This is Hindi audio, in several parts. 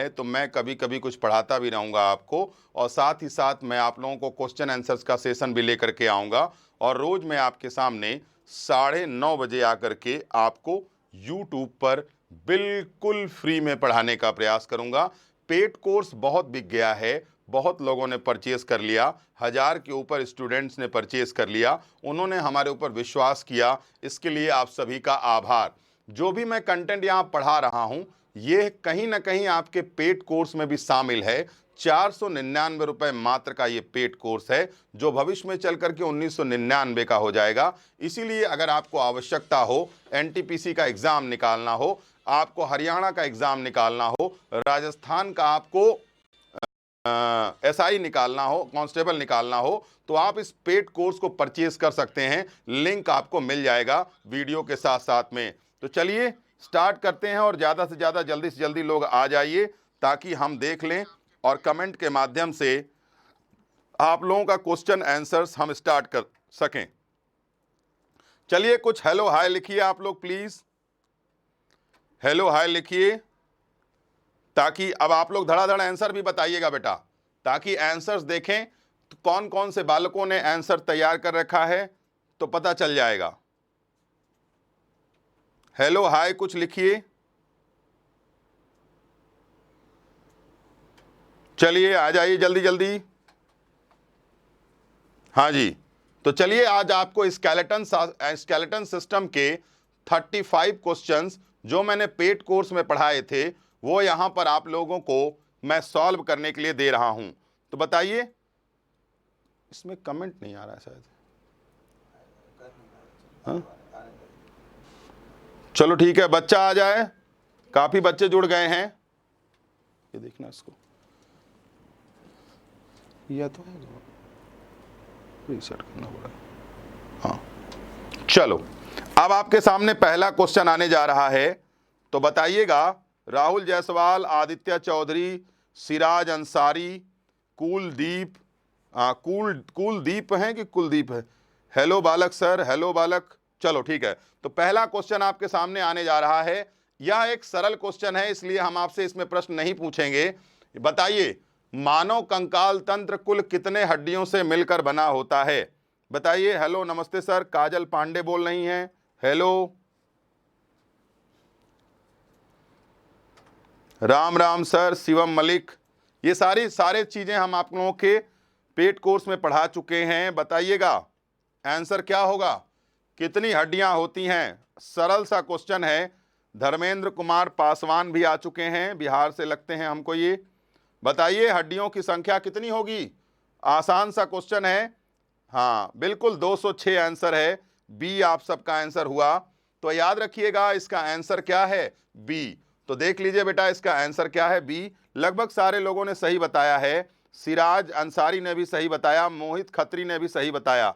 तो मैं कभी कभी कुछ पढ़ाता भी रहूँगा आपको, और साथ ही साथ मैं आप लोगों को क्वेश्चन आंसर्स का सेशन भी लेकर के आऊँगा। और रोज़ मैं आपके सामने 9:30 बजे आकर के आपको यूट्यूब पर बिल्कुल फ्री में पढ़ाने का प्रयास करूँगा। पेड कोर्स बहुत बिक गया है, बहुत लोगों ने परचेज़ कर लिया, 1000 के ऊपर स्टूडेंट्स ने परचेज़ कर लिया, उन्होंने हमारे ऊपर विश्वास किया, इसके लिए आप सभी का आभार। जो भी मैं कंटेंट यहाँ पढ़ा रहा हूँ ये कहीं ना कहीं आपके पेड कोर्स में भी शामिल है। 499 रुपए मात्र का ये पेड कोर्स है, जो भविष्य में चल करके 1999 का हो जाएगा। इसीलिए अगर आपको आवश्यकता हो, एनटीपीसी का एग्जाम निकालना हो, आपको हरियाणा का एग्जाम निकालना हो, राजस्थान का आपको एसआई निकालना हो, कांस्टेबल निकालना हो, तो आप इस पेड कोर्स को परचेज कर सकते हैं। लिंक आपको मिल जाएगा वीडियो के साथ साथ में। तो चलिए स्टार्ट करते हैं, और ज़्यादा से ज़्यादा जल्दी से जल्दी लोग आ जाइए ताकि हम देख लें और कमेंट के माध्यम से आप लोगों का क्वेश्चन आंसर्स हम स्टार्ट कर सकें। चलिए कुछ हेलो हाय लिखिए आप लोग प्लीज, हेलो हाय लिखिए, ताकि अब आप लोग धड़ाधड़ आंसर भी बताइएगा बेटा, ताकि आंसर्स देखें तो कौन कौन से बालकों ने आंसर तैयार कर रखा है तो पता चल जाएगा। हेलो हाय कुछ लिखिए। चलिए आ जाइए जल्दी जल्दी। हाँ जी, तो चलिए आज आपको स्केलेटन सिस्टम के 35 क्वेश्चंस जो मैंने पेड कोर्स में पढ़ाए थे वो यहाँ पर आप लोगों को मैं सॉल्व करने के लिए दे रहा हूँ। तो बताइए, इसमें कमेंट नहीं आ रहा है शायद। हाँ? चलो ठीक है, बच्चा आ जाए, काफी बच्चे जुड़ गए हैं। ये देखना इसको, यह तो रीसेट करना पड़ा। हाँ चलो, अब आपके सामने पहला क्वेश्चन आने जा रहा है, तो बताइएगा। राहुल जायसवाल, आदित्य चौधरी, सिराज अंसारी, कुलदीप, कुलदीप हैं कि कुलदीप है? हेलो बालक सर, हेलो बालक। चलो ठीक है, तो पहला क्वेश्चन आपके सामने आने जा रहा है। यह एक सरल क्वेश्चन है, इसलिए हम आपसे इसमें प्रश्न नहीं पूछेंगे। बताइए, मानव कंकाल तंत्र कुल कितने हड्डियों से मिलकर बना होता है? बताइए। हेलो नमस्ते सर, काजल पांडे बोल रही हैं। Hello, Ram Ram sir, Shivam Malik. ये सारे चीजें हम आप लोगों के पेड कोर्स में पढ़ा चुके हैं। बताइएगा आंसर क्या होगा, कितनी हड्डियां होती हैं? सरल सा क्वेश्चन है। धर्मेंद्र कुमार पासवान भी आ चुके हैं, बिहार से लगते हैं हमको ये। बताइए हड्डियों की संख्या कितनी होगी? आसान सा क्वेश्चन है। हाँ बिल्कुल, 206 आंसर है। बी आप सबका आंसर हुआ। तो याद रखिएगा इसका आंसर क्या है, बी। तो देख लीजिए बेटा, इसका आंसर क्या है, बी। लगभग सारे लोगों ने सही बताया है। सिराज अंसारी ने भी सही बताया, मोहित खत्री ने भी सही बताया।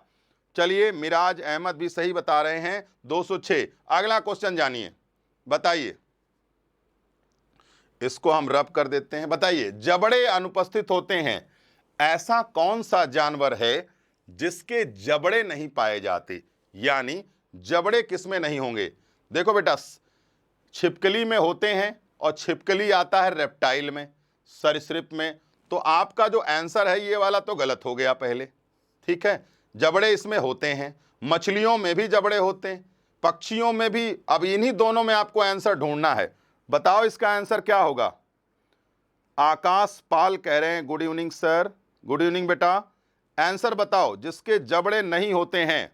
चलिए, मिराज अहमद भी सही बता रहे हैं, 206। अगला क्वेश्चन जानिए, बताइए। इसको हम रब कर देते हैं। बताइए, जबड़े अनुपस्थित होते हैं, ऐसा कौन सा जानवर है जिसके जबड़े नहीं पाए जाते? यानी जबड़े किसमें नहीं होंगे? देखो बेटा, छिपकली में होते हैं, और छिपकली आता है रेप्टाइल में, सरीसृप में। तो आपका जो आंसर है ये वाला तो गलत हो गया पहले, ठीक है। जबड़े इसमें होते हैं, मछलियों में भी जबड़े होते हैं, पक्षियों में भी। अब इन्हीं दोनों में आपको आंसर ढूंढना है। बताओ इसका आंसर क्या होगा? आकाश पाल कह रहे हैं, good evening sir. Good evening बेटा। आंसर बताओ जिसके जबड़े नहीं होते हैं।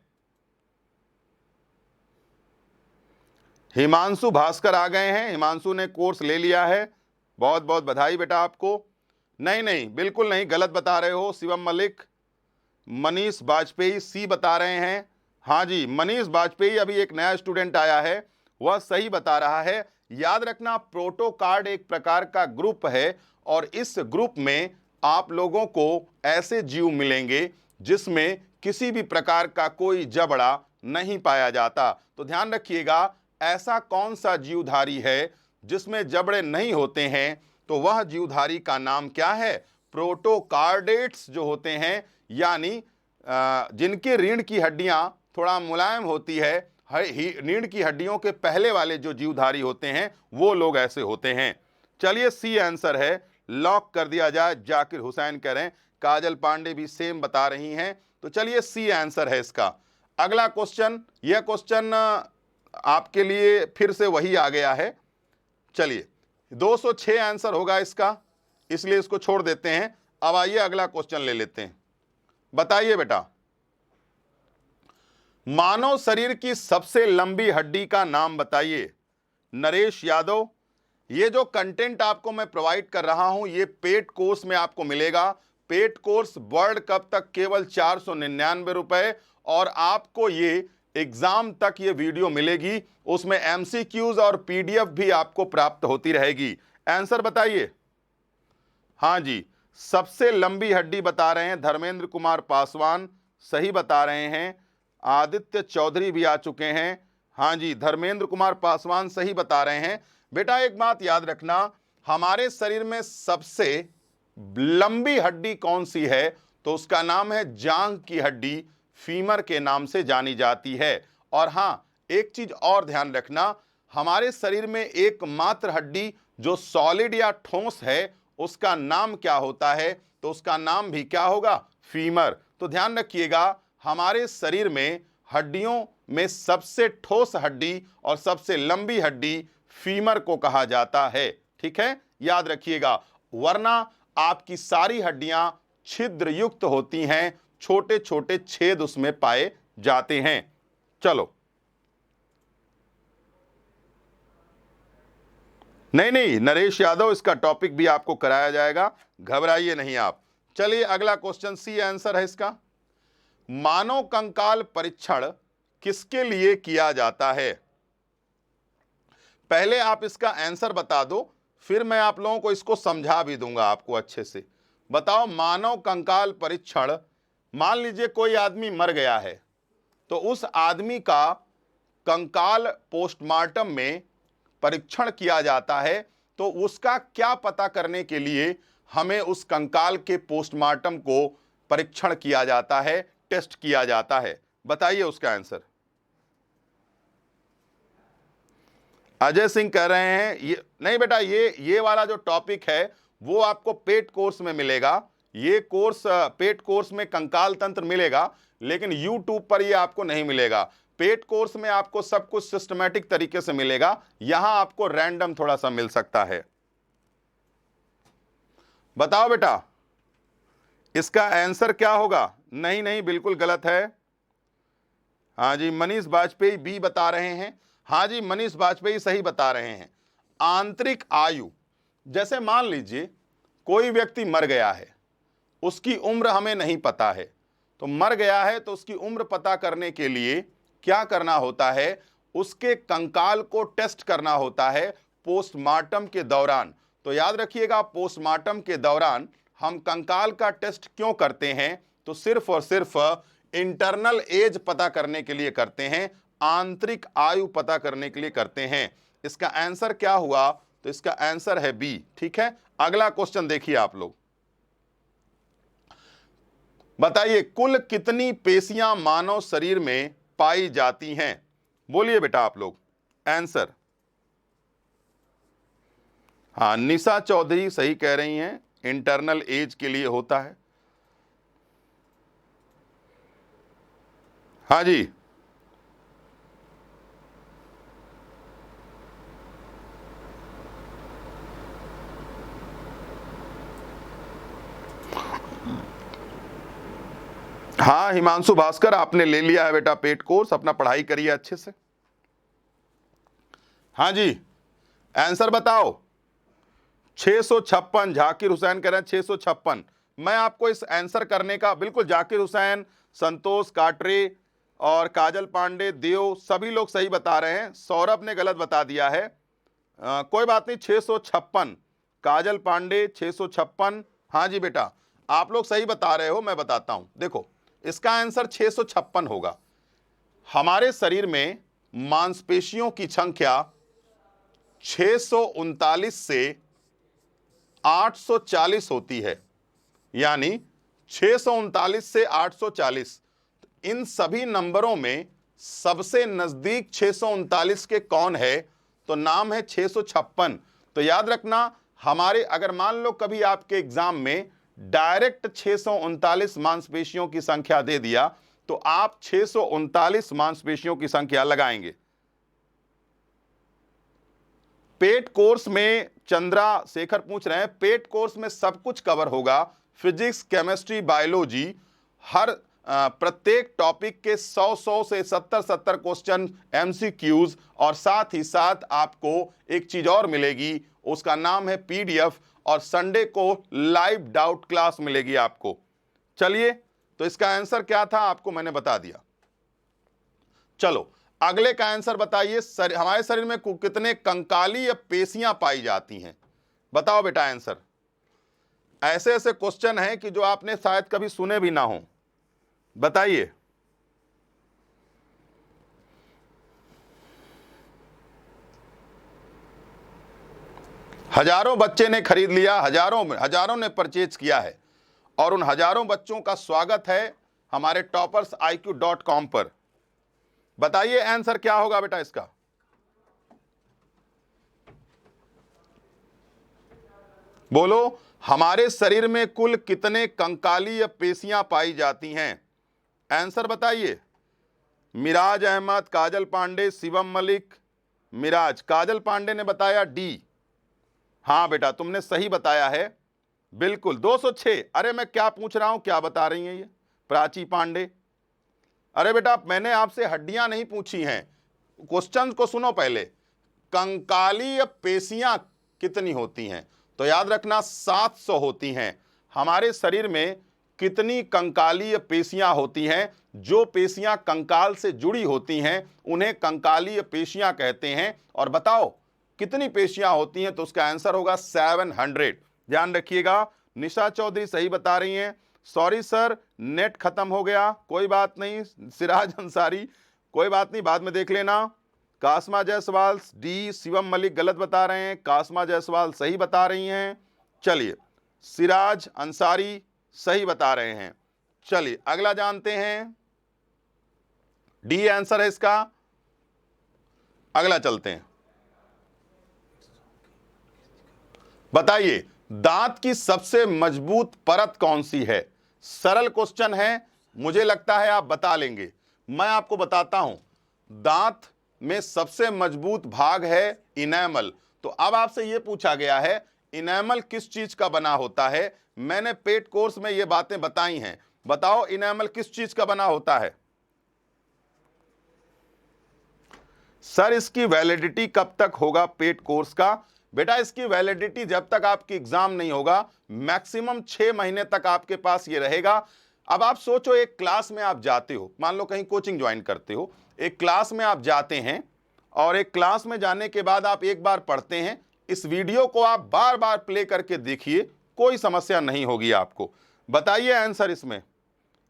हिमांशु भास्कर आ गए हैं, हिमांशु ने कोर्स ले लिया है, बहुत बहुत बधाई बेटा आपको। नहीं नहीं, बिल्कुल नहीं, गलत बता रहे हो। शिवम मलिक, मनीष वाजपेयी सी बता रहे हैं। हाँ जी, मनीष वाजपेयी, अभी एक नया स्टूडेंट आया है, वह सही बता रहा है। याद रखना, प्रोटोकार्ड एक प्रकार का ग्रुप है, और इस ग्रुप में आप लोगों को ऐसे जीव मिलेंगे जिसमें किसी भी प्रकार का कोई जबड़ा नहीं पाया जाता। तो ध्यान रखिएगा, ऐसा कौन सा जीवधारी है जिसमें जबड़े नहीं होते हैं? तो वह जीवधारी का नाम क्या है? प्रोटोकार्डेट्स जो होते हैं, यानी जिनके रीढ़ की हड्डियां थोड़ा मुलायम होती है। रीढ़ की हड्डियों के पहले वाले जो जीवधारी होते हैं वो लोग ऐसे होते हैं। चलिए सी आंसर है, लॉक कर दिया जाए। जाकिर हुसैन कह रहे हैं, काजल पांडे भी सेम बता रही हैं, तो चलिए सी आंसर है इसका। अगला क्वेश्चन, यह क्वेश्चन आपके लिए फिर से वही आ गया है। चलिए 206 आंसर होगा इसका, इसलिए इसको छोड़ देते हैं। अब आइए अगला क्वेश्चन ले लेते हैं। बताइए बेटा, मानव शरीर की सबसे लंबी हड्डी का नाम बताइए। नरेश यादव, ये जो कंटेंट आपको मैं प्रोवाइड कर रहा हूं ये पेड कोर्स में आपको मिलेगा। पेड कोर्स वर्ल्ड कप तक केवल 499 रुपए, और आपको ये एग्जाम तक ये वीडियो मिलेगी, उसमें एमसीक्यूज और पीडीएफ भी आपको प्राप्त होती रहेगी। आंसर बताइए। हाँ जी, सबसे लंबी हड्डी बता रहे हैं धर्मेंद्र कुमार पासवान, सही बता रहे हैं। आदित्य चौधरी भी आ चुके हैं। हाँ जी, धर्मेंद्र कुमार पासवान सही बता रहे हैं। बेटा एक बात याद रखना, हमारे शरीर में सबसे लंबी हड्डी कौन सी है, तो उसका नाम है जांघ की हड्डी, फीमर के नाम से जानी जाती है। और हाँ, एक चीज और ध्यान रखना, हमारे शरीर में एकमात्र हड्डी जो सॉलिड या ठोस है उसका नाम क्या होता है, तो उसका नाम भी क्या होगा, फीमर। तो ध्यान रखिएगा, हमारे शरीर में हड्डियों में सबसे ठोस हड्डी और सबसे लंबी हड्डी फीमर को कहा जाता है। ठीक है, याद रखिएगा, वरना आपकी सारी हड्डियां छिद्र युक्त होती हैं, छोटे छोटे छेद उसमें पाए जाते हैं। चलो, नहीं नरेश यादव, इसका टॉपिक भी आपको कराया जाएगा, घबराइए नहीं आप। चलिए अगला क्वेश्चन, सी आंसर है इसका। मानव कंकाल परीक्षण किसके लिए किया जाता है? पहले आप इसका आंसर बता दो, फिर मैं आप लोगों को इसको समझा भी दूंगा आपको अच्छे से। बताओ, मानव कंकाल परीक्षण, मान लीजिए कोई आदमी मर गया है, तो उस आदमी का कंकाल पोस्टमार्टम में परीक्षण किया जाता है, तो उसका क्या पता करने के लिए हमें उस कंकाल के पोस्टमार्टम को परीक्षण किया जाता है, टेस्ट किया जाता है? बताइए उसका आंसर। अजय सिंह कह रहे हैं ये नहीं बेटा, ये वाला जो टॉपिक है वो आपको पेड कोर्स में मिलेगा। ये कोर्स पेड कोर्स में कंकाल तंत्र मिलेगा, लेकिन यूट्यूब पर ये आपको नहीं मिलेगा। पेड कोर्स में आपको सब कुछ सिस्टमैटिक तरीके से मिलेगा, यहां आपको रैंडम थोड़ा सा मिल सकता है। बताओ बेटा, इसका आंसर क्या होगा? नहीं बिल्कुल गलत है। हाँ जी, मनीष वाजपेयी बी बता रहे हैं। हाँ जी, मनीष वाजपेयी सही बता रहे हैं। आंतरिक आयु, जैसे मान लीजिए कोई व्यक्ति मर गया है, उसकी उम्र हमें नहीं पता है, तो मर गया है तो उसकी उम्र पता करने के लिए क्या करना होता है, उसके कंकाल को टेस्ट करना होता है पोस्टमार्टम के दौरान। तो याद रखिएगा, पोस्टमार्टम के दौरान हम कंकाल का टेस्ट क्यों करते हैं, तो सिर्फ और सिर्फ इंटरनल एज पता करने के लिए करते हैं, आंतरिक आयु पता करने के लिए करते हैं। इसका आंसर क्या हुआ, तो इसका आंसर है बी। ठीक है, अगला क्वेश्चन देखिए आप लोग। बताइए, कुल कितनी पेशियां मानव शरीर में पाई जाती हैं? बोलिए बेटा आप लोग आंसर। हाँ, निशा चौधरी सही कह रही हैं, इंटरनल एज के लिए होता है। हाँ जी, हाँ हिमांशु भास्कर, आपने ले लिया है बेटा पेड कोर्स, अपना पढ़ाई करिए अच्छे से। हाँ जी, आंसर बताओ। 656, जाकिर हुसैन कह रहे हैं 656। मैं आपको इस आंसर करने का बिल्कुल, जाकिर हुसैन, संतोष काटरे और काजल पांडे, देव, सभी लोग सही बता रहे हैं। सौरभ ने गलत बता दिया है, कोई बात नहीं। 656, काजल पांडे 656। हाँ जी बेटा, आप लोग सही बता रहे हो, मैं बताता हूं। देखो, इसका आंसर 656 होगा। हमारे शरीर में मांसपेशियों की संख्या 639 से 840 होती है, यानी 639 से 840। इन सभी नंबरों में सबसे नजदीक 639 के कौन है, तो नाम है 656। तो याद रखना, हमारे अगर मान लो कभी आपके एग्जाम में डायरेक्ट 639 मांसपेशियों की संख्या दे दिया तो आप 639 मांसपेशियों की संख्या लगाएंगे। पेट कोर्स में चंद्रशेखर पूछ रहे हैं, पेट कोर्स में सब कुछ कवर होगा, फिजिक्स, केमिस्ट्री, बायोलॉजी, हर प्रत्येक टॉपिक के 100 से 70 क्वेश्चन एमसीक्यूज, और साथ ही साथ आपको एक चीज और मिलेगी, उसका नाम है पीडीएफ, और संडे को लाइव डाउट क्लास मिलेगी आपको। चलिए, तो इसका आंसर क्या था आपको मैंने बता दिया। चलो अगले का आंसर बताइए, हमारे शरीर में कितने कंकाली या पेशियां पाई जाती हैं? बताओ बेटा आंसर। ऐसे ऐसे क्वेश्चन हैं कि जो आपने शायद कभी सुने भी ना हो, बताइए। हजारों बच्चे ने खरीद लिया, हजारों ने परचेज किया है, और उन हजारों बच्चों का स्वागत है हमारे toppersiq.com पर। बताइए आंसर क्या होगा बेटा इसका? बोलो, हमारे शरीर में कुल कितने कंकाली या पेशियां पाई जाती हैं? आंसर बताइए। मिराज अहमद, काजल पांडे, शिवम मलिक, मिराज, काजल पांडे ने बताया डी। हाँ बेटा तुमने सही बताया है, बिल्कुल 206। अरे मैं क्या पूछ रहा हूं, क्या बता रही हैं ये प्राची पांडे? अरे बेटा मैंने आपसे हड्डियां नहीं पूछी हैं, क्वेश्चन को सुनो पहले। कंकाली या पेशियां कितनी होती हैं? तो याद रखना 700 होती हैं। हमारे शरीर में कितनी कंकाली या पेशियां होती हैं? जो पेशियां कंकाल से जुड़ी होती हैं उन्हें कंकाली या पेशियां कहते हैं। और बताओ कितनी पेशियां होती हैं? तो उसका आंसर होगा 700। ध्यान रखिएगा। निशा चौधरी सही बता रही हैं। सॉरी सर नेट खत्म हो गया, कोई बात नहीं। सिराज अंसारी कोई बात नहीं, बाद में देख लेना। कासमा जायसवाल डी। शिवम मलिक गलत बता रहे हैं, कासमा जायसवाल सही बता रही हैं। चलिए, सिराज अंसारी सही बता रहे हैं। चलिए अगला जानते हैं, डी आंसर है इसका। अगला चलते हैं। बताइए दांत की सबसे मजबूत परत कौन सी है? सरल क्वेश्चन है, मुझे लगता है आप बता लेंगे। मैं आपको बताता हूं, दांत में सबसे मजबूत भाग है इनेमल। तो अब आपसे यह पूछा गया है इनेमल किस चीज का बना होता है? मैंने पेट कोर्स में ये बातें बताई हैं, बताओ इनेमल किस चीज का बना होता है? सर इसकी वैलिडिटी कब तक होगा पेट कोर्स का? बेटा इसकी वैलिडिटी जब तक आपकी एग्जाम नहीं होगा, मैक्सिमम 6 महीने तक आपके पास ये रहेगा। अब आप सोचो, एक क्लास में आप जाते हो, मान लो कहीं कोचिंग ज्वाइन करते हो, एक क्लास में आप जाते हैं, और एक क्लास में जाने के बाद आप एक बार पढ़ते हैं, इस वीडियो को आप बार बार प्ले करके देखिए, कोई समस्या नहीं होगी आपको। बताइए आंसर इसमें।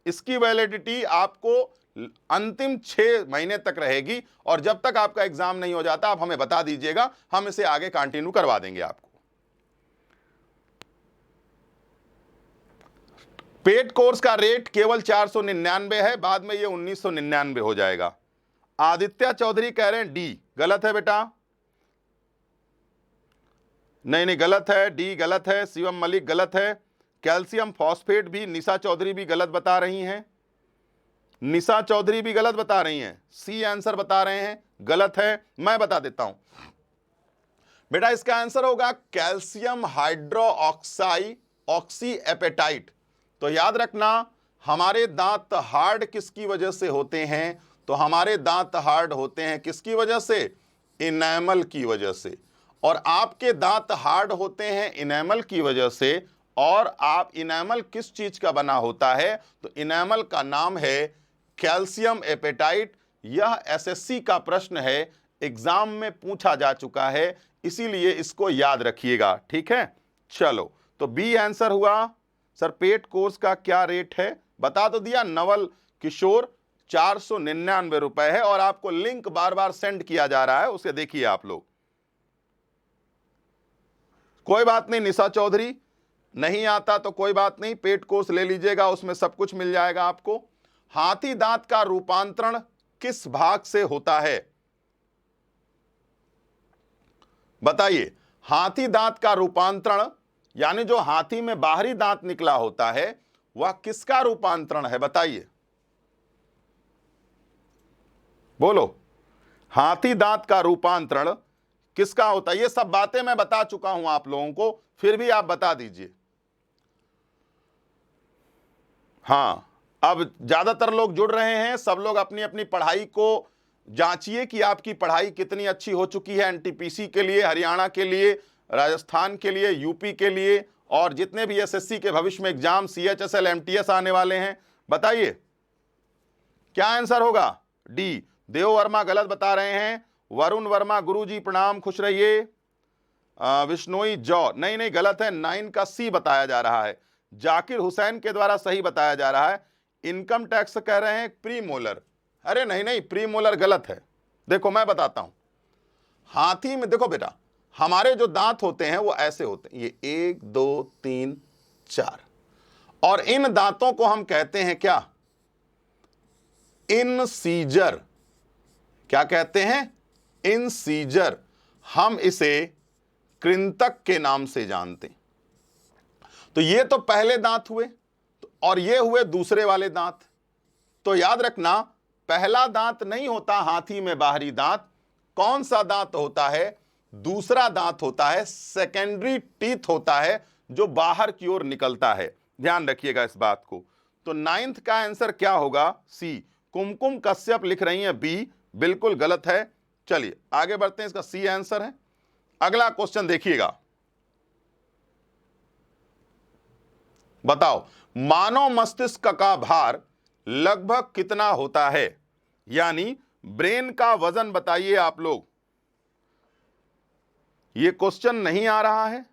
इसकी वैलिडिटी आपको अंतिम 6 महीने तक रहेगी, और जब तक आपका एग्जाम नहीं हो जाता आप हमें बता दीजिएगा, हम इसे आगे कंटिन्यू करवा देंगे आपको। पेट कोर्स का रेट केवल 499 है, बाद में ये 1999 हो जाएगा। आदित्य चौधरी कह रहे हैं डी। गलत है बेटा, नहीं गलत है, डी गलत है। शिवम मलिक गलत है। कैल्शियम फॉस्फेट भी निशा चौधरी भी गलत बता रही हैं, निशा चौधरी भी गलत बता रही हैं। सी आंसर बता रहे हैं, गलत है। मैं बता देता हूं बेटा, इसका आंसर होगा कैल्शियम हाइड्रोक्साई ऑक्सी एपेटाइट। तो याद रखना, हमारे दांत हार्ड किसकी वजह से होते हैं? तो हमारे दांत हार्ड होते हैं किसकी वजह से? इनेमल की वजह से। और आपके दांत हार्ड होते हैं इनेमल की वजह से। और आप इनेमल किस चीज का बना होता है? तो इनेमल का नाम है कैल्शियम एपेटाइट। यह एसएससी का प्रश्न है, एग्जाम में पूछा जा चुका है, इसीलिए इसको याद रखिएगा, ठीक है। चलो, तो बी आंसर हुआ। सर पेट कोर्स का क्या रेट है? बता तो दिया, नवल किशोर 499 रुपए है, और आपको लिंक बार बार सेंड किया जा रहा है, उसे देखिए आप लोग। कोई बात नहीं निशा चौधरी, नहीं आता तो कोई बात नहीं, पेट कोर्स ले लीजिएगा, उसमें सब कुछ मिल जाएगा आपको। हाथी दांत का रूपांतरण किस भाग से होता है? बताइए, हाथी दांत का रूपांतरण, यानी जो हाथी में बाहरी दांत निकला होता है वह किसका रूपांतरण है, बताइए, बोलो। हाथी दांत का रूपांतरण किसका होता है? ये सब बातें मैं बता चुका हूं आप लोगों को, फिर भी आप बता दीजिए। हां, अब ज्यादातर लोग जुड़ रहे हैं, सब लोग अपनी अपनी पढ़ाई को जांचिए कि आपकी पढ़ाई कितनी अच्छी हो चुकी है एनटीपीसी के लिए, हरियाणा के लिए, राजस्थान के लिए, यूपी के लिए, और जितने भी एसएससी के भविष्य में एग्जाम, सीएचएसएल, एमटीएस आने वाले हैं। बताइए क्या आंसर होगा? डी। देव वर्मा गलत बता रहे हैं। वरुण वर्मा, गुरुजी प्रणाम, खुश रहिए। विश्नोई जौ, नहीं नहीं गलत है, 9 का सी बताया जा रहा है। जाकिर हुसैन के द्वारा सही बताया जा रहा है। इनकम टैक्स कह रहे हैं प्री मोलर, अरे नहीं नहीं, प्री मोलर गलत है। देखो मैं बताता हूं, हाथी में देखो बेटा, हमारे जो दांत होते हैं वो ऐसे होते हैं, ये 1 2 3 4, और इन दांतों को हम कहते हैं क्या? इनसीजर। क्या कहते हैं? इनसीजर। हम इसे कृंतक के नाम से जानते हैं। तो ये तो पहले दांत हुए, और ये हुए दूसरे वाले दांत। तो याद रखना, पहला दांत नहीं होता हाथी में बाहरी दांत। कौन सा दांत होता है? दूसरा दांत होता है, सेकेंडरी टीथ होता है, जो बाहर की ओर निकलता है। ध्यान रखिएगा इस बात को। तो 9th का आंसर क्या होगा? सी। कुमकुम कश्यप लिख रही हैं बी, बिल्कुल गलत है। चलिए आगे बढ़ते हैं, इसका सी आंसर है। अगला क्वेश्चन देखिएगा, बताओ मानव मस्तिष्क का भार लगभग कितना होता है? यानी ब्रेन का वजन बताइए आप लोग। ये क्वेश्चन नहीं आ रहा है,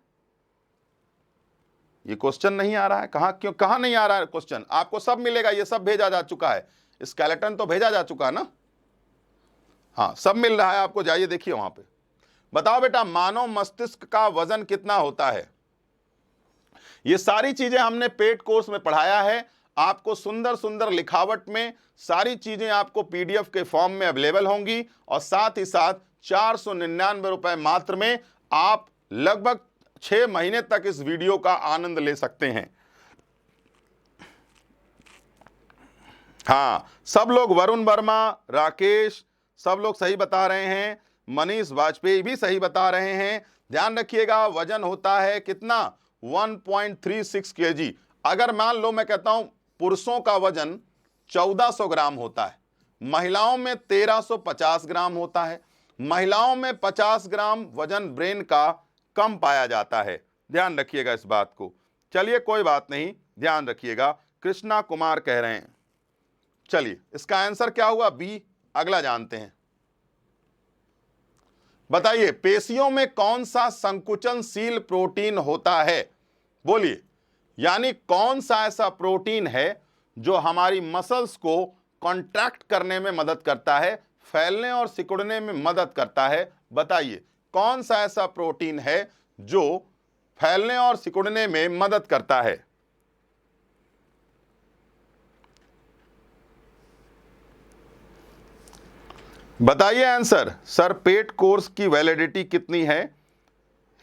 ये क्वेश्चन नहीं आ रहा है। कहां नहीं आ रहा है क्वेश्चन? आपको सब मिलेगा, ये सब भेजा जा चुका है, स्केलेटन तो भेजा जा चुका है ना। हाँ सब मिल रहा है आपको, जाइए देखिए वहां पे। बताओ बेटा, मानव मस्तिष्क का वजन कितना होता है? ये सारी चीजें हमने पेड कोर्स में पढ़ाया है आपको, सुंदर सुंदर लिखावट में सारी चीजें आपको पीडीएफ के फॉर्म में अवेलेबल होंगी, और साथ ही साथ 499 रुपए मात्र में आप लगभग 6 महीने तक इस वीडियो का आनंद ले सकते हैं। हाँ सब लोग, वरुण वर्मा, राकेश, सब लोग सही बता रहे हैं। मनीष वाजपेयी भी सही बता रहे हैं। ध्यान रखिएगा, वजन होता है कितना? 1.36 kg। अगर मान लो मैं कहता हूं पुरुषों का वजन 1400 ग्राम होता है, महिलाओं में 1350 ग्राम होता है। महिलाओं में 50 ग्राम वजन ब्रेन का कम पाया जाता है। ध्यान रखिएगा इस बात को। चलिए कोई बात नहीं, ध्यान रखिएगा। कृष्णा कुमार कह रहे हैं। चलिए इसका आंसर क्या हुआ? बी। अगला जानते हैं। बताइए पेशियों में कौन सा संकुचनशील प्रोटीन होता है? बोलिए, यानी कौन सा ऐसा प्रोटीन है जो हमारी मसल्स को कॉन्ट्रैक्ट करने में मदद करता है, फैलने और सिकुड़ने में मदद करता है? बताइए कौन सा ऐसा प्रोटीन है जो फैलने और सिकुड़ने में मदद करता है? बताइए आंसर। सर पेट कोर्स की वैलिडिटी कितनी है?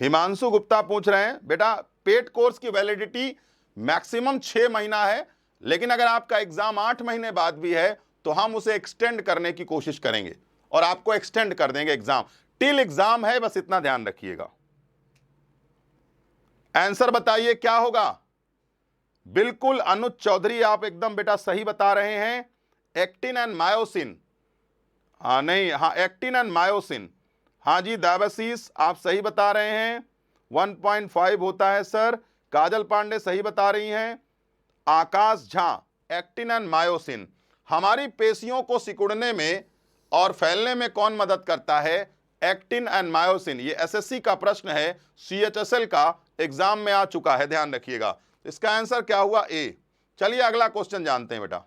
हिमांशु गुप्ता पूछ रहे हैं। बेटा पेट कोर्स की वैलिडिटी मैक्सिमम 6 महीना है, लेकिन अगर आपका एग्जाम 8 महीने बाद भी है तो हम उसे एक्सटेंड करने की कोशिश करेंगे और आपको एक्सटेंड कर देंगे एग्जाम। टिल एग्जाम है, बस इतना ध्यान रखिएगा। आंसर बताइए क्या होगा? बिल्कुल अनुज चौधरी, आप एकदम बेटा सही बता रहे हैं। एक्टिन एंड मायोसिन, हाँ नहीं, हाँ एक्टिन एंड मायोसिन, हाँ जी। दावसीस आप सही बता रहे हैं, 1.5 होता है सर। काजल पांडे सही बता रही हैं। आकाश झा, एक्टिन एंड मायोसिन हमारी पेशियों को सिकुड़ने में और फैलने में कौन मदद करता है? Actin and myosin. ये एसएससी का प्रश्न है, सीएचएसएल का एग्जाम में आ चुका है, ध्यान रखिएगा। इसका आंसर क्या हुआ? ए। चलिए अगला क्वेश्चन जानते हैं बेटा।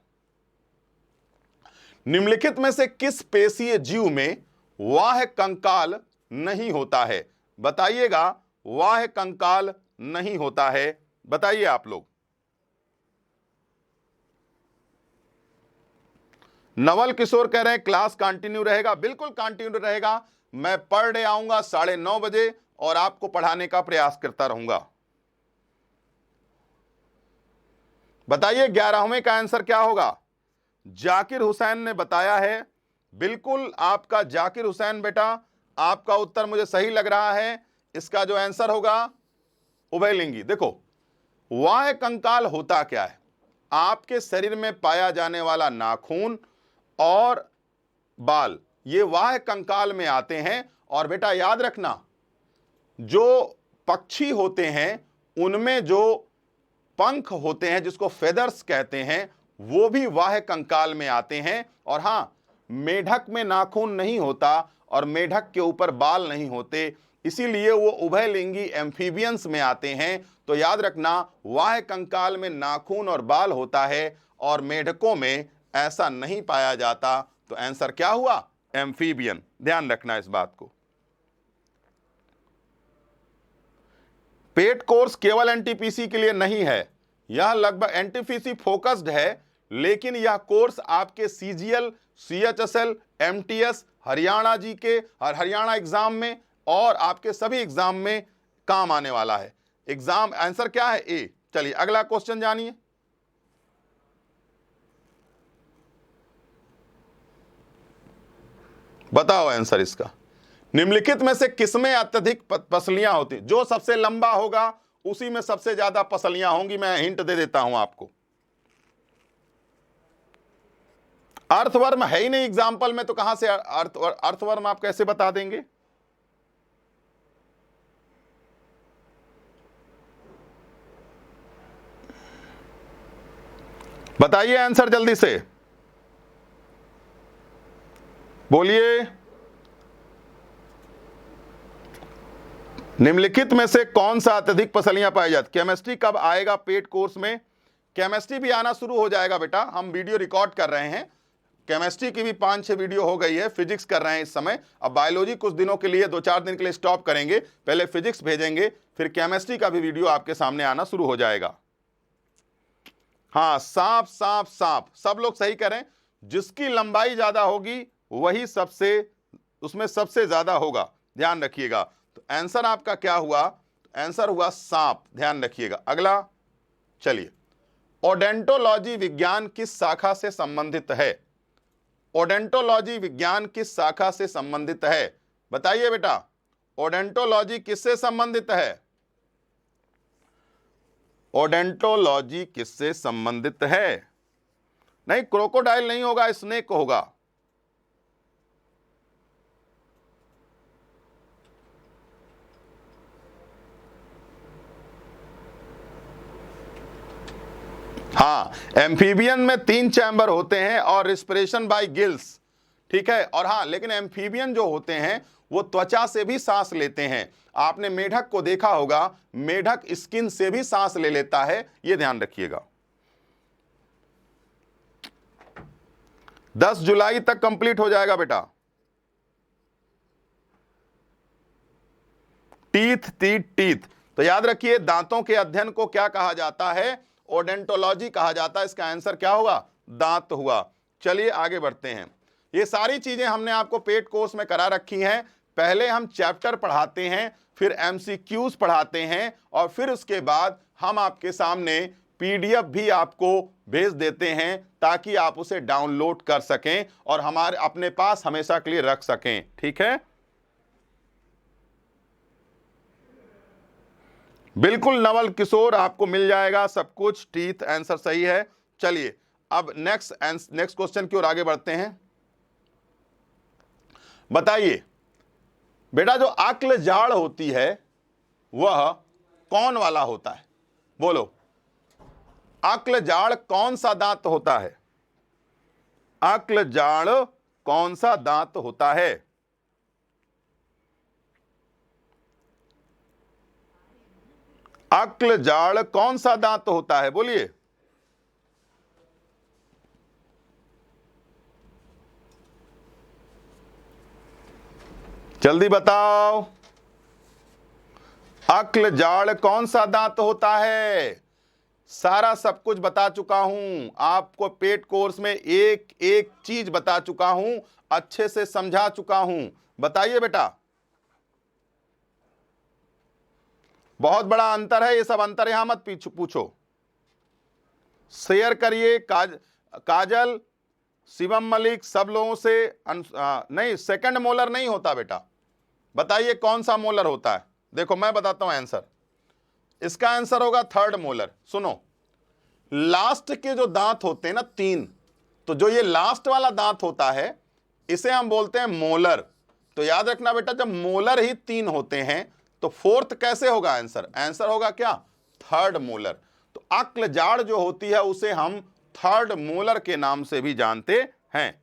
निम्नलिखित में से किस पेशीय जीव में वाह्य कंकाल नहीं होता है? बताइएगा, वाह्य कंकाल नहीं होता है, बताइए आप लोग। नवल किशोर कह रहे हैं क्लास कंटिन्यू रहेगा। बिल्कुल कंटिन्यू रहेगा। मैं पर डे आऊंगा 9:30 बजे और आपको पढ़ाने का प्रयास करता रहूंगा। बताइए 11वें का आंसर क्या होगा? जाकिर हुसैन ने बताया है। बिल्कुल आपका जाकिर हुसैन बेटा, आपका उत्तर मुझे सही लग रहा है। इसका जो आंसर होगा उभयलिंगी। देखो वाह्य कंकाल होता क्या है? आपके शरीर में पाया जाने वाला नाखून और बाल, ये वाह्य कंकाल में आते हैं। और बेटा याद रखना, जो पक्षी होते हैं उनमें जो पंख होते हैं जिसको फेदर्स कहते हैं, वो भी वाह्य कंकाल में आते हैं। और हां, मेढक में नाखून नहीं होता और मेढक के ऊपर बाल नहीं होते, इसीलिए वो उभयलिंगी एम्फीबियंस में आते हैं। तो याद रखना, वाह्य कंकाल में नाखून और बाल होता है और मेढकों में ऐसा नहीं पाया जाता। तो आंसर क्या हुआ? एम्फीबियन। ध्यान रखना इस बात को। पेट कोर्स केवल एनटीपीसी के लिए नहीं है, यह लगभग एनटीपीसी फोकस्ड है, लेकिन यह कोर्स आपके CGL, CHSL, MTS, Haryana GK और हरियाणा एग्जाम में और आपके सभी एग्जाम में काम आने वाला है। एग्जाम आंसर क्या है? ए। चलिए अगला क्वेश्चन जानिए। बताओ आंसर इसका। निम्नलिखित में से किसमें अत्यधिक पसलियां होती? जो सबसे लंबा होगा उसी में सबसे ज्यादा पसलियां होंगी। मैं हिंट दे देता हूं आपको। अर्थवर्म है ही नहीं एग्जाम्पल में, तो कहां से अर्थवर्म आप कैसे बता देंगे? बताइए आंसर जल्दी से बोलिए। निम्नलिखित में से कौन सा अत्यधिक पसलियां पाई जाती? केमिस्ट्री कब आएगा पेट कोर्स में? केमिस्ट्री भी आना शुरू हो जाएगा बेटा, हम वीडियो रिकॉर्ड कर रहे हैं। केमिस्ट्री की भी 5-6 वीडियो हो गई है। फिजिक्स कर रहे हैं इस समय। अब बायोलॉजी कुछ दिनों के लिए 2-4 दिन के लिए स्टॉप करेंगे, पहले फिजिक्स भेजेंगे, फिर केमिस्ट्री का भी वीडियो आपके सामने आना शुरू हो जाएगा। हाँ, सांप सांप सांप, सब लोग सही करें। जिसकी लंबाई ज्यादा होगी वही उसमें सबसे ज्यादा होगा, ध्यान रखिएगा। तो आंसर आपका क्या हुआ? आंसर हुआ सांप, ध्यान रखिएगा। अगला चलिए, ओडेंटोलॉजी विज्ञान किस शाखा से संबंधित है? ओडेंटोलॉजी विज्ञान किस शाखा से संबंधित है? बताइए बेटा, ओडेंटोलॉजी किससे संबंधित है? ओडेंटोलॉजी किससे संबंधित है? नहीं, क्रोकोडाइल नहीं होगा, स्नेक होगा। हाँ, एम्फीबियन में 3 चैम्बर होते हैं और रिस्पिरेशन बाय गिल्स, ठीक है। और हाँ, लेकिन एम्फीबियन जो होते हैं वो त्वचा से भी सांस लेते हैं। आपने मेढक को देखा होगा, मेढक स्किन से भी सांस ले लेता है, ये ध्यान रखिएगा। 10 जुलाई तक कंप्लीट हो जाएगा बेटा। टीथ, तो याद रखिए दांतों के अध्ययन को क्या कहा जाता है? ओडेंटोलॉजी कहा जाता है। इसका आंसर क्या होगा? दांत हुआ। चलिए आगे बढ़ते हैं। ये सारी चीजें हमने आपको पेट कोर्स में करा रखी हैं। पहले हम चैप्टर पढ़ाते हैं, फिर एमसीक्यूज पढ़ाते हैं और फिर उसके बाद हम आपके सामने पीडीएफ भी आपको भेज देते हैं ताकि आप उसे डाउनलोड कर सकें और हमारे अपने पास हमेशा के लिए रख सकें, ठीक है। बिल्कुल नवल किशोर, आपको मिल जाएगा सब कुछ। टीथ आंसर सही है। चलिए अब नेक्स्ट क्वेश्चन की ओर आगे बढ़ते हैं। बताइए बेटा, जो अक्ल जाड़ होती है वह कौन वाला होता है? बोलो, अक्ल जाड़ कौन सा दांत होता है? अक्ल जाड़ कौन सा दांत होता है? अक्ल जाड़ कौन सा दांत होता है? बोलिए। जल्दी बताओ, अक्ल जाड़ कौन सा दांत होता है? सारा सब कुछ बता चुका हूं आपको, पेट कोर्स में एक एक चीज बता चुका हूं, अच्छे से समझा चुका हूं। बताइए बेटा। बहुत बड़ा अंतर है, ये सब अंतर यहां मत पूछो। शेयर करिए। काजल, शिवम मलिक, सब लोगों से नहीं, सेकंड मोलर नहीं होता बेटा। बताइए कौन सा मोलर होता है? देखो मैं बताता हूं आंसर। इसका आंसर होगा थर्ड मोलर। सुनो, लास्ट के जो दांत होते हैं ना 3, तो जो ये लास्ट वाला दांत होता है इसे हम बोलते हैं मोलर। तो याद रखना बेटा, जब मोलर ही 3 होते हैं तो फोर्थ कैसे होगा आंसर? आंसर होगा क्या? Third molar. तो अक्ल जाड़ जो होती है उसे हम थर्ड मोलर के नाम से भी जानते हैं।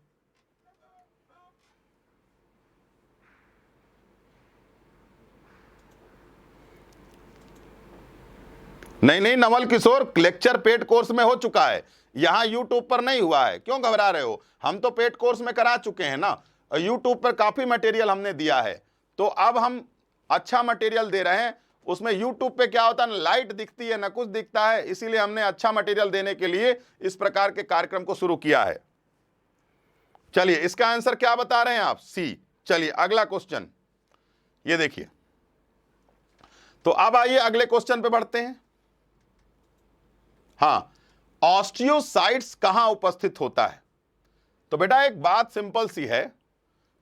नहीं Naval Kishore, lecture paid course में हो चुका है, यहां यूट्यूब पर नहीं हुआ है। क्यों घबरा रहे हो? हम तो पेड कोर्स में करा चुके हैं ना, यूट्यूब पर काफी मटेरियल हमने दिया है। तो अब हम अच्छा मटेरियल दे रहे हैं। उसमें यूट्यूब पे क्या होता है ना, लाइट दिखती है ना कुछ दिखता है, इसीलिए हमने अच्छा मटेरियल देने के लिए इस प्रकार के कार्यक्रम को शुरू किया है। चलिए, इसका आंसर क्या बता रहे हैं आप? सी। चलिए अगला क्वेश्चन ये देखिए। तो अब आइए अगले क्वेश्चन पे बढ़ते हैं। हाँ, ऑस्टियोसाइट्स कहां उपस्थित होता है? तो बेटा एक बात सिंपल सी है,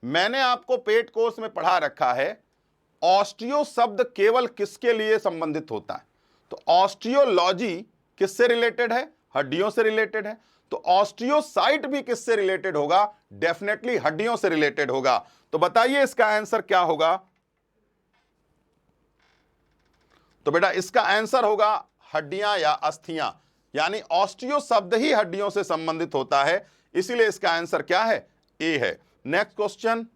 मैंने आपको पेड कोर्स में पढ़ा रखा है ऑस्टियो शब्द केवल किसके लिए संबंधित होता है। तो ऑस्टियोलॉजी किससे रिलेटेड है? हड्डियों से रिलेटेड है। तो ऑस्टियोसाइट भी किससे रिलेटेड होगा? डेफिनेटली हड्डियों से रिलेटेड होगा। तो बताइए इसका आंसर क्या होगा? तो बेटा इसका आंसर होगा हड्डियां या अस्थियां, यानी ऑस्टियो शब्द ही हड्डियों से संबंधित होता है, इसीलिए इसका आंसर क्या है? ए है। Next question.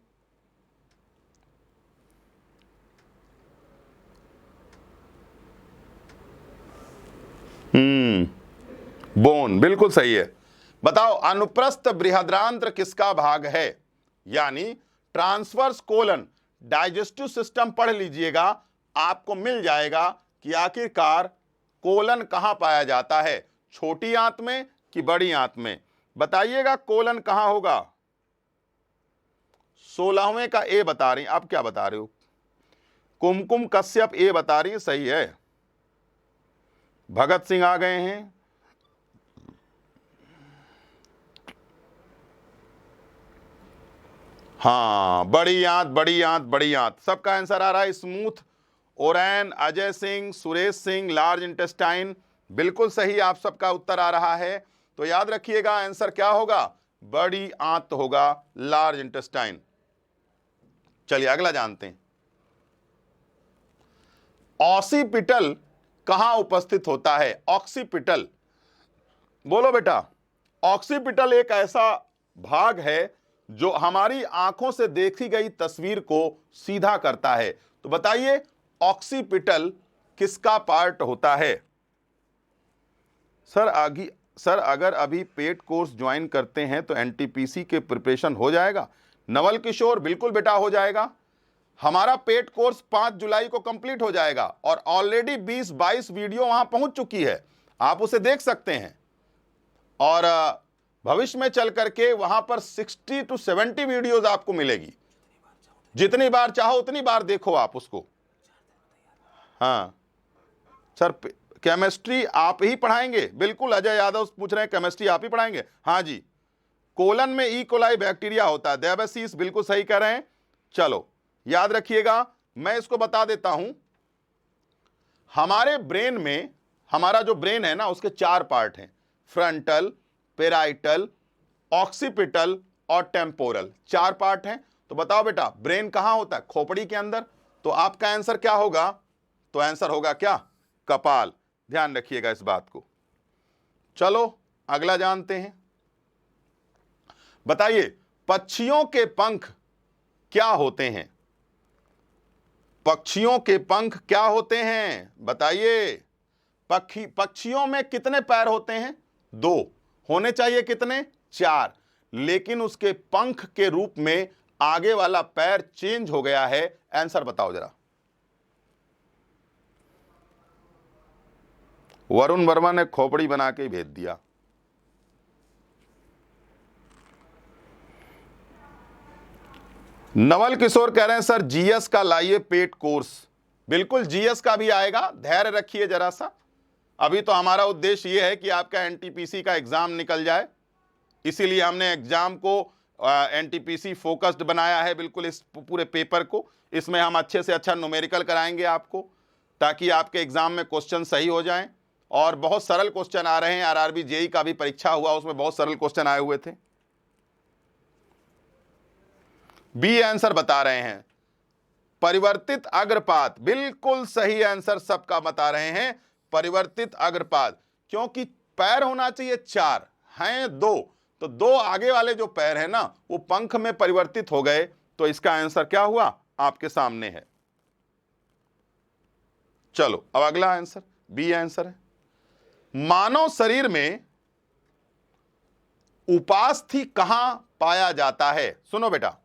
बोन, बिल्कुल सही है। बताओ अनुप्रस्थ बृहदान्त्र किसका भाग है? यानी ट्रांसवर्स कोलन। डाइजेस्टिव सिस्टम पढ़ लीजिएगा, आपको मिल जाएगा कि आखिरकार कोलन कहां पाया जाता है, छोटी आंत में कि बड़ी आंत में? बताइएगा कोलन कहां होगा? 16वें का ए बता रही, आप क्या बता रहे हो? कुमकुम कश्यप ए बता रही है, सही है। भगत सिंह आ गए हैं। हाँ, बड़ी आंत बड़ी आंत बड़ी आंत, सबका आंसर आ रहा है स्मूथ। ओरैन, अजय सिंह, सुरेश सिंह, लार्ज इंटेस्टाइन, बिल्कुल सही आप सबका उत्तर आ रहा है। तो याद रखिएगा आंसर क्या होगा? बड़ी आंत होगा, लार्ज इंटेस्टाइन। चलिए अगला जानते हैं। ऑक्सीपिटल कहां उपस्थित होता है? ऑक्सीपिटल, बोलो बेटा। ऑक्सीपिटल एक ऐसा भाग है जो हमारी आंखों से देखी गई तस्वीर को सीधा करता है। तो बताइए ऑक्सीपिटल किसका पार्ट होता है? सर अगर अभी पेड कोर्स ज्वाइन करते हैं तो एनटीपीसी के प्रिपरेशन हो जाएगा? नवल किशोर, बिल्कुल बेटा हो जाएगा। हमारा पेड कोर्स 5 जुलाई को कंप्लीट हो जाएगा और ऑलरेडी 20-22 वीडियो वहां पहुंच चुकी है, आप उसे देख सकते हैं। और भविष्य में चल करके वहां पर 60 to 70 वीडियोस आपको मिलेगी, जितनी बार चाहो उतनी बार देखो आप उसको। हाँ सर, केमिस्ट्री आप ही पढ़ाएंगे? बिल्कुल, अजय यादव पूछ रहे हैं केमिस्ट्री आप ही पढ़ाएंगे? हाँ जी। कोलन में ई कोलाई बैक्टीरिया होता है, देवशीष बिल्कुल सही कह रहे हैं। चलो याद रखिएगा, मैं इसको बता देता हूं। हमारे ब्रेन में, हमारा जो ब्रेन है ना उसके 4 पार्ट हैं, फ्रंटल, पेराइटल, ऑक्सीपिटल और टेम्पोरल, 4 पार्ट हैं। तो बताओ बेटा ब्रेन कहां होता है? खोपड़ी के अंदर। तो आपका आंसर क्या होगा? तो आंसर होगा क्या? कपाल। ध्यान रखिएगा इस बात को। चलो अगला जानते हैं। बताइए पक्षियों के पंख क्या होते हैं? पक्षियों के पंख क्या होते हैं? बताइए। पक्षियों में कितने पैर होते हैं? 2 होने चाहिए, कितने? 4, लेकिन उसके पंख के रूप में आगे वाला पैर चेंज हो गया है। आंसर बताओ जरा। वरुण वर्मा ने खोपड़ी बना के भेज दिया। नवल किशोर कह रहे हैं सर जीएस का लाइए पेड कोर्स। बिल्कुल जीएस का भी आएगा, धैर्य रखिए जरा सा। अभी तो हमारा उद्देश्य यह है कि आपका एनटीपीसी का एग्जाम निकल जाए, इसीलिए हमने एग्जाम को एनटीपीसी फोकस्ड बनाया है, बिल्कुल इस पूरे पेपर को। इसमें हम अच्छे से अच्छा न्यूमेरिकल कराएंगे आपको, ताकि आपके एग्जाम में क्वेश्चन सही हो जाएं। और बहुत सरल क्वेश्चन आ रहे हैं, आरआरबी जेई का भी परीक्षा हुआ, उसमें बहुत सरल क्वेश्चन आए हुए थे। बी आंसर बता रहे हैं, परिवर्तित अग्रपात, बिल्कुल सही आंसर सबका बता रहे हैं, परिवर्तित अग्रपात। क्योंकि पैर होना चाहिए 4, हैं 2, तो 2 आगे वाले जो पैर है ना वो पंख में परिवर्तित हो गए, तो इसका आंसर क्या हुआ आपके सामने है। चलो अब अगला आंसर बी आंसर है, मानव शरीर में उपास्थि कहां पाया जाता है। सुनो बेटा,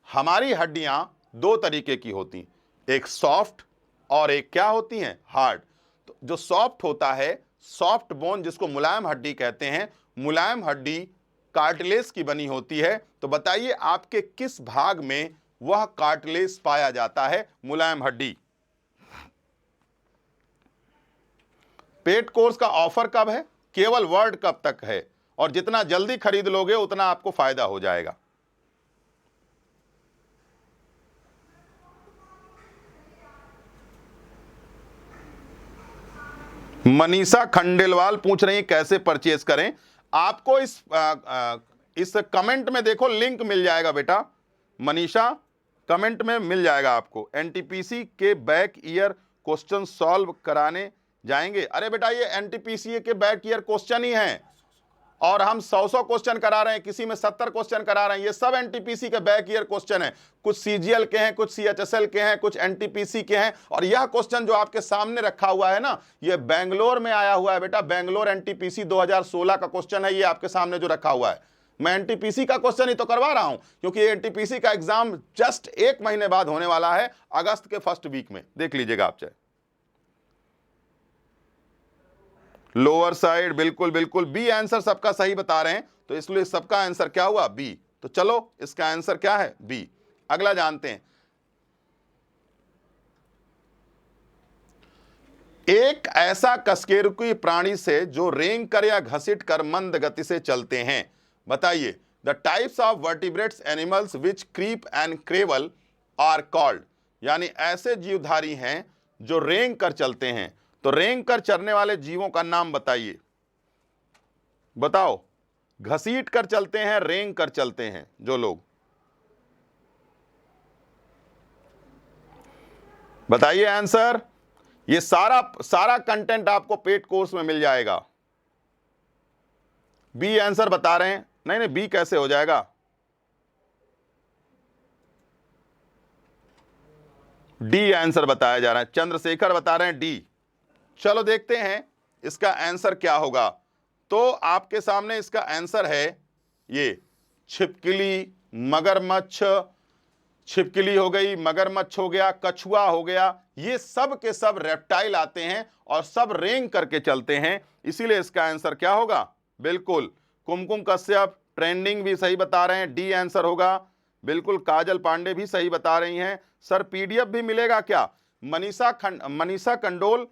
हमारी हड्डियां 2 तरीके की होती हैं, एक सॉफ्ट और एक क्या होती हैं, हार्ड। तो जो सॉफ्ट होता है, सॉफ्ट बोन जिसको मुलायम हड्डी कहते हैं, मुलायम हड्डी कार्टिलेज की बनी होती है। तो बताइए आपके किस भाग में वह कार्टिलेज पाया जाता है, मुलायम हड्डी। पेड कोर्स का ऑफर कब है, केवल वर्ल्ड कप तक है, और जितना जल्दी खरीद लोगे उतना आपको फायदा हो जाएगा। मनीषा खंडेलवाल पूछ रही है कैसे परचेज करें। आपको इस कमेंट में देखो लिंक मिल जाएगा बेटा, मनीषा कमेंट में मिल जाएगा आपको। एनटीपीसी के बैक ईयर क्वेश्चन सॉल्व कराने जाएंगे। अरे बेटा ये एनटीपीसी के बैक ईयर क्वेश्चन ही हैं, और हम 100 क्वेश्चन करा रहे हैं, किसी में 70 क्वेश्चन करा रहे हैं। ये सब एनटीपीसी के बैक ईयर क्वेश्चन है, कुछ सीजीएल के हैं, कुछ सीएचएसएल के हैं, कुछ एनटीपीसी के हैं। और यह क्वेश्चन जो आपके सामने रखा हुआ है ना, ये बेंगलोर में आया हुआ है बेटा, बेंगलोर एनटीपीसी 2016 का क्वेश्चन है, ये आपके सामने जो रखा हुआ है। मैं एनटीपीसी का क्वेश्चन ही तो करवा रहा हूं, क्योंकि एनटीपीसी का एग्जाम जस्ट 1 महीने बाद होने वाला है, अगस्त के फर्स्ट वीक में, देख लीजिएगा आप चाहे। लोअर साइड, बिल्कुल बिल्कुल बी आंसर सबका सही बता रहे हैं, तो इसलिए सबका आंसर क्या हुआ, बी। तो चलो इसका आंसर क्या है, बी। अगला जानते हैं, एक ऐसा कशेरुकी प्राणी से जो रेंग कर या घसीट कर मंद गति से चलते हैं। बताइए, the types of vertebrates animals which creep and crawl are called. यानी ऐसे जीवधारी हैं जो रेंग कर चलते हैं। तो रेंग कर चलने वाले जीवों का नाम बताइए, बताओ। घसीट कर चलते हैं, रेंग कर चलते हैं जो लोग, बताइए आंसर। ये सारा कंटेंट आपको पेड कोर्स में मिल जाएगा। बी आंसर बता रहे हैं, नहीं नहीं बी कैसे हो जाएगा, डी आंसर बताया जा रहा है। चंद्रशेखर बता रहे हैं डी। चलो देखते हैं इसका आंसर क्या होगा। तो आपके सामने इसका आंसर है ये छिपकली, मगरमच्छ, छिपकली हो गई, मगरमच्छ हो गया, कछुआ हो गया, ये सब के सब रेप्टाइल आते हैं और सब रेंग करके चलते हैं, इसीलिए इसका आंसर क्या होगा, बिल्कुल कुमकुम कश्यप ट्रेंडिंग भी सही बता रहे हैं, डी आंसर होगा। बिल्कुल काजल पांडे भी सही बता रही हैं। सर पीडीएफ भी मिलेगा क्या, मनीषा कंडोल,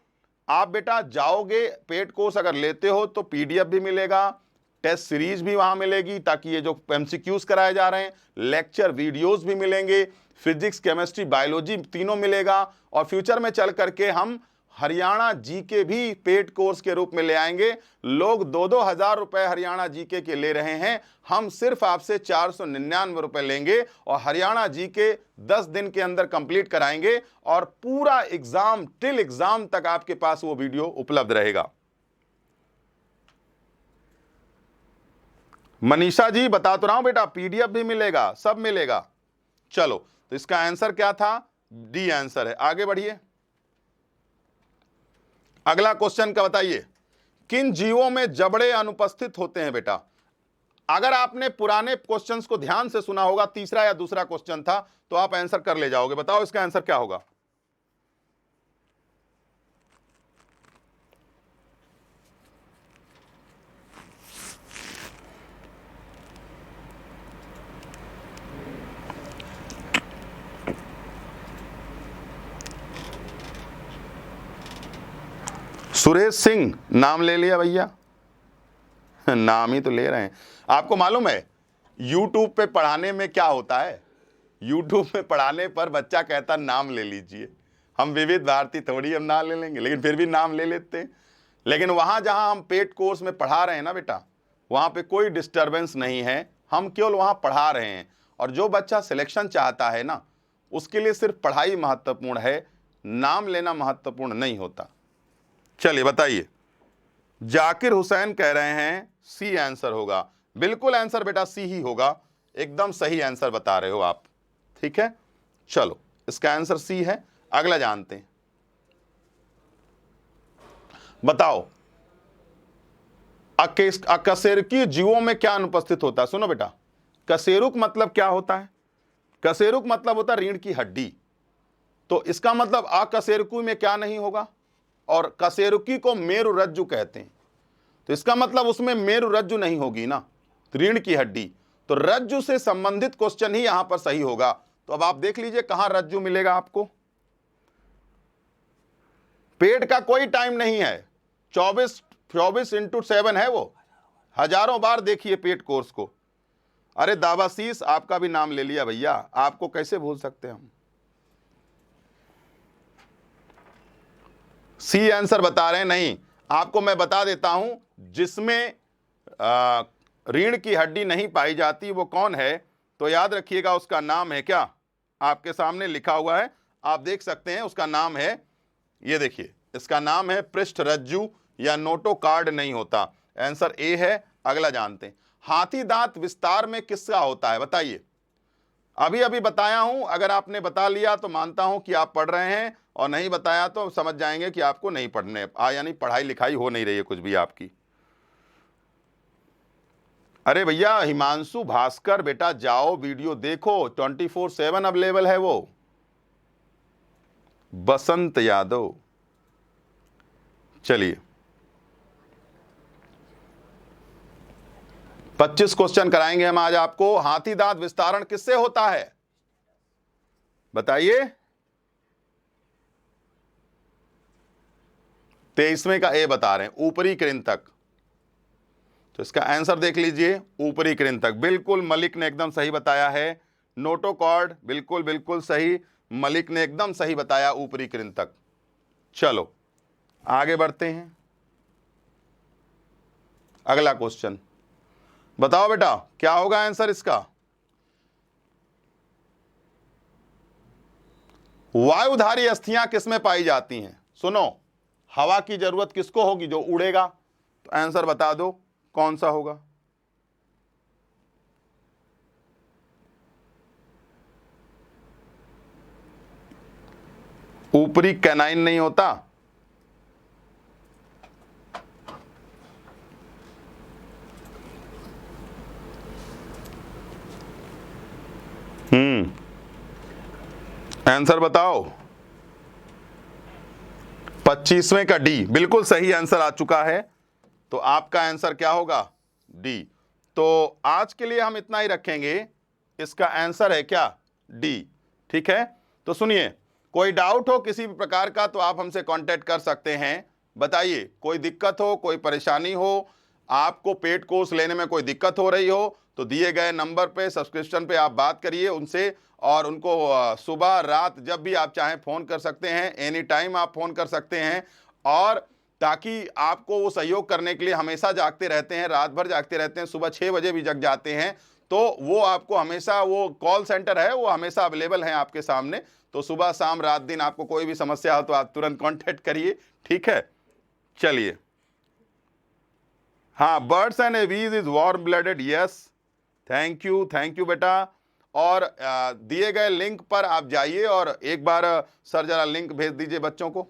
आप बेटा जाओगे पेड कोर्स अगर लेते हो तो पीडीएफ भी मिलेगा, टेस्ट सीरीज भी वहां मिलेगी, ताकि ये जो एमसीक्यूज कराए जा रहे हैं, लेक्चर वीडियोस भी मिलेंगे, फिजिक्स केमिस्ट्री बायोलॉजी तीनों मिलेगा। और फ्यूचर में चल करके हम हरियाणा जीके भी पेड कोर्स के रूप में ले आएंगे। लोग 2-2 हज़ार रुपए हरियाणा जीके के ले रहे हैं, हम सिर्फ आपसे 499 रुपए लेंगे और हरियाणा जीके 10 दिन के अंदर कंप्लीट कराएंगे, और पूरा एग्जाम टिल एग्जाम तक आपके पास वो वीडियो उपलब्ध रहेगा। मनीषा जी बता तो रहा हूं बेटा, पीडीएफ भी मिलेगा, सब मिलेगा। चलो तो इसका आंसर क्या था, डी आंसर है। आगे बढ़िए, अगला क्वेश्चन का बताइए, किन जीवों में जबड़े अनुपस्थित होते हैं बेटा। अगर आपने पुराने क्वेश्चंस को ध्यान से सुना होगा, तीसरा या दूसरा क्वेश्चन था, तो आप आंसर कर ले जाओगे। बताओ इसका आंसर क्या होगा। सुरेश सिंह नाम ले लिया भैया, नाम ही तो ले रहे हैं। आपको मालूम है यूट्यूब पे पढ़ाने में क्या होता है, यूट्यूब पे पढ़ाने पर बच्चा कहता नाम ले लीजिए। हम विविध भारती थोड़ी हम नाम ले लेंगे, लेकिन फिर भी नाम ले लेते हैं। लेकिन वहाँ जहाँ हम पेड कोर्स में पढ़ा रहे हैं ना बेटा, वहाँ पे कोई डिस्टरबेंस नहीं है, हम केवल वहाँ पढ़ा रहे हैं। और जो बच्चा सिलेक्शन चाहता है ना, उसके लिए सिर्फ पढ़ाई महत्वपूर्ण है, नाम लेना महत्वपूर्ण नहीं होता। चलिए बताइए, जाकिर हुसैन कह रहे हैं सी आंसर होगा। बिल्कुल आंसर बेटा सी ही होगा, एकदम सही आंसर बता रहे हो आप, ठीक है। चलो इसका आंसर सी है। अगला जानते हैं, बताओ अकशेरुकी जीवों में क्या अनुपस्थित होता है। सुनो बेटा, कशेरुक मतलब क्या होता है, कशेरुक मतलब होता है रीढ़ की हड्डी। तो इसका मतलब अकशेरुकी में क्या नहीं होगा, और कशेरुकी को मेरुरज्जु कहते हैं, तो इसका मतलब उसमें मेरुरज्जु नहीं होगी ना, रीढ़ की हड्डी। तो रज्जु से संबंधित क्वेश्चन ही यहां पर सही होगा। तो अब आप देख लीजिए कहां रज्जु मिलेगा आपको। पेट का कोई टाइम नहीं है, 24/7 है वो, हजारों बार देखिए पेट कोर्स को। अरे दावाशीष आपका भी नाम ले लिया भैया, आपको कैसे भूल सकते हम। सी आंसर बता रहे हैं, नहीं आपको मैं बता देता हूं, जिसमें रीढ़ की हड्डी नहीं पाई जाती वो कौन है, तो याद रखिएगा उसका नाम है क्या, आपके सामने लिखा हुआ है, आप देख सकते हैं, उसका नाम है, ये देखिए इसका नाम है पृष्ठ रज्जु या नोटोकार्ड नहीं होता। आंसर ए है। अगला जानते हैं, हाथी दांत विस्तार में किसका होता है, बताइए। अभी अभी बताया हूं, अगर आपने बता लिया तो मानता हूं कि आप पढ़ रहे हैं, और नहीं बताया तो समझ जाएंगे कि आपको नहीं पढ़ने यानी पढ़ाई लिखाई हो नहीं रही है कुछ भी आपकी। अरे भैया हिमांशु भास्कर बेटा जाओ वीडियो देखो, 24/7 अवेलेबल है वो। बसंत यादव, चलिए 25 क्वेश्चन कराएंगे हम आज आपको। हाथी दांत विस्तारण किससे होता है, बताइए। 23वें का ए बता रहे हैं, ऊपरी कृंतक। तो इसका आंसर देख लीजिए, ऊपरी कृंतक, बिल्कुल मलिक ने एकदम सही बताया है। नोटोकॉर्ड बिल्कुल बिल्कुल सही, मलिक ने एकदम सही बताया, ऊपरी कृंतक। चलो आगे बढ़ते हैं, अगला क्वेश्चन बताओ बेटा क्या होगा आंसर इसका। वायुधारी अस्थियां किसमें पाई जाती हैं, सुनो। हवा की जरूरत किसको होगी, जो उड़ेगा, तो आंसर बता दो कौन सा होगा। ऊपरी कैनाइन नहीं होता, आंसर बताओ। 25वें का डी, बिल्कुल सही आंसर आ चुका है। तो आपका आंसर क्या होगा, डी। तो आज के लिए हम इतना ही रखेंगे, इसका आंसर है क्या, डी, ठीक है। तो सुनिए, कोई डाउट हो किसी भी प्रकार का तो आप हमसे कांटेक्ट कर सकते हैं, बताइए। कोई दिक्कत हो, कोई परेशानी हो, आपको पेड कोर्स लेने में कोई दिक्कत हो रही हो, तो दिए गए नंबर पे सब्सक्रिप्शन पे आप बात करिए उनसे, और उनको सुबह रात जब भी आप चाहें फ़ोन कर सकते हैं, एनी टाइम आप फ़ोन कर सकते हैं। और ताकि आपको वो सहयोग करने के लिए हमेशा जागते रहते हैं, रात भर जागते रहते हैं, सुबह 6 बजे भी जग जाते हैं, तो वो आपको हमेशा, वो कॉल सेंटर है वो हमेशा अवेलेबल है आपके सामने। तो सुबह शाम रात दिन आपको कोई भी समस्या हो तो आप तुरंत कॉन्टेक्ट करिए, ठीक है। चलिए, हाँ, birds and aves is warm blooded, yes, thank you बेटा। और दिए गए लिंक पर आप जाइए और एक बार सर जरा लिंक भेज दीजिए बच्चों को,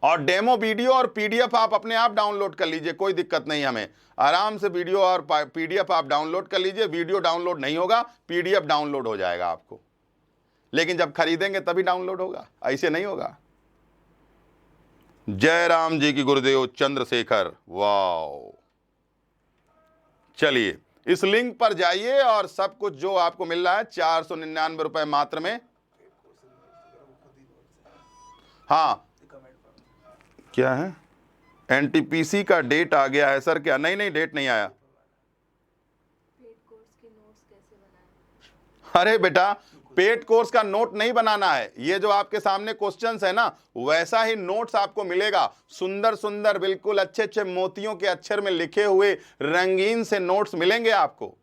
और डेमो वीडियो और पीडीएफ आप अपने आप डाउनलोड कर लीजिए, कोई दिक्कत नहीं हमें। आराम से वीडियो और पीडीएफ आप डाउनलोड कर लीजिए। वीडियो डाउनलोड नहीं होगा, पीडीएफ डाउनलोड हो जाएगा आपको, लेकिन जब खरीदेंगे तभी डाउनलोड होगा, ऐसे नहीं होगा। जय राम जी की गुरुदेव चंद्रशेखर, वाओ। चलिए इस लिंक पर जाइए और सब कुछ जो आपको मिल रहा है 499 रुपए मात्र में। हाँ क्या है? एनटीपीसी का डेट आ गया है सर क्या? नहीं नहीं, डेट नहीं आया। पेड कोर्स के नोट्स कैसे बनाएं? अरे बेटा, पेड कोर्स का नोट नहीं बनाना है। ये जो आपके सामने क्वेश्चंस है ना, वैसा ही नोट्स आपको मिलेगा। सुंदर सुंदर, बिल्कुल अच्छे अच्छे मोतियों के अक्षर में लिखे हुए रंगीन से नोट्स मिलेंगे आपको।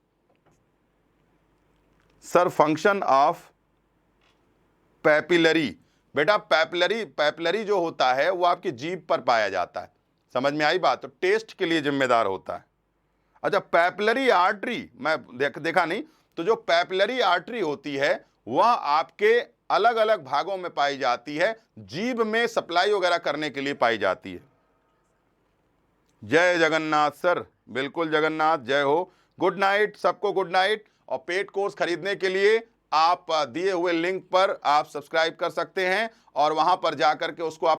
Sir, function of papillary. बेटा, पैपिलरी जो होता है वो आपकी जीभ पर पाया जाता है। समझ में आई बात? तो टेस्ट के लिए जिम्मेदार होता है। अच्छा, पैपिलरी आर्टरी मैं देखा नहीं। तो जो पैपिलरी आर्टरी होती है वह आपके अलग अलग भागों में पाई जाती है, जीभ में सप्लाई वगैरह करने के लिए पाई जाती है। जय जगन्नाथ सर, बिल्कुल जगन्नाथ, जय हो। गुड नाइट सबको, गुड नाइट। और पेड कोर्स खरीदने के लिए आप दिए हुए लिंक पर आप सब्सक्राइब कर सकते हैं और वहां पर जाकर के उसको आप